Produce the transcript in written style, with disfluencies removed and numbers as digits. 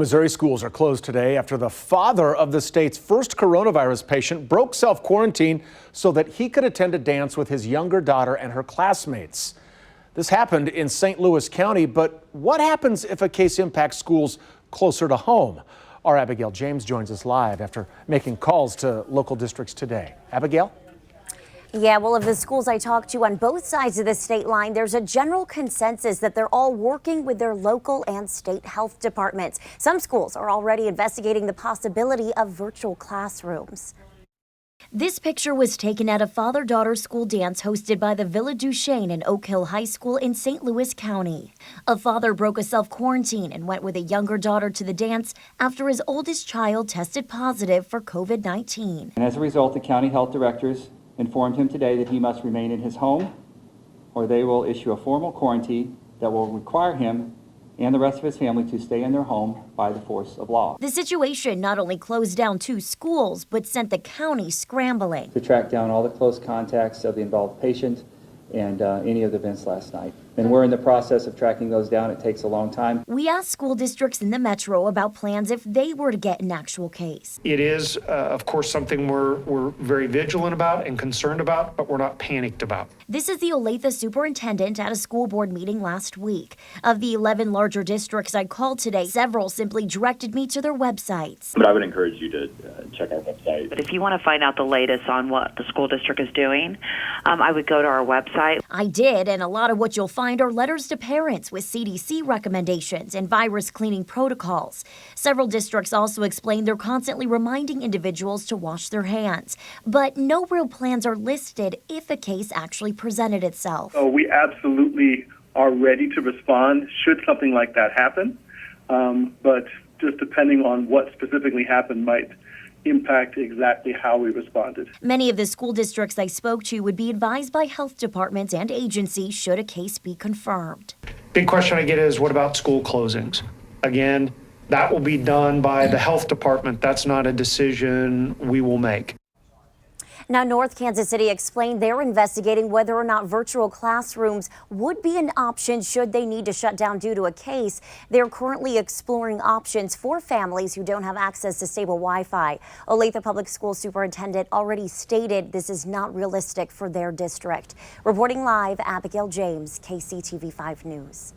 Missouri schools are closed today after the father of the state's first coronavirus patient broke self-quarantine so that he could attend a dance with his younger daughter and her classmates. This happened in St. Louis County, but what happens if a case impacts schools closer to home? Our Abigail James joins us live after making calls to local districts today. Abigail? Yeah, well, of the schools I talked to on both sides of the state line, there's a general consensus that they're all working with their local and state health departments. Some schools are already investigating the possibility of virtual classrooms. This picture was taken at a father-daughter school dance hosted by the Villa Duchesne and Oak Hill High School in St. Louis County. A father broke a self-quarantine and went with a younger daughter to the dance after his oldest child tested positive for COVID-19. And as a result, the county health directors informed him today that he must remain in his home or they will issue a formal quarantine that will require him and the rest of his family to stay in their home by the force of law. The situation not only closed down 2 schools, but sent the county scrambling To track down all the close contacts of the involved patient and any of the events last night. And we're in the process of tracking those down. It takes a long time. We asked school districts in the metro about plans if they were to get an actual case. It is, of course, something we're very vigilant about and concerned about, but we're not panicked about. This is the Olathe superintendent at a school board meeting last week. Of the 11 larger districts I called today, several simply directed me to their websites. But I would encourage you to check our website. But if you want to find out the latest on what the school district is doing, I would go to our website. I did, and a lot of what you'll find are letters to parents with CDC recommendations and virus cleaning protocols. Several districts also explain they're constantly reminding individuals to wash their hands. But no real plans are listed if a case actually presented itself. So we absolutely are ready to respond should something like that happen. But just depending on what specifically happened might impact exactly how we responded. Many of the school districts I spoke to would be advised by health departments and agencies should a case be confirmed. Big question I get is, what about school closings? Again, that will be done by the health department. That's not a decision we will make. Now, North Kansas City explained they're investigating whether or not virtual classrooms would be an option should they need to shut down due to a case. They're currently exploring options for families who don't have access to stable Wi-Fi. Olathe Public School Superintendent already stated this is not realistic for their district. Reporting live, Abigail James, KCTV 5 News.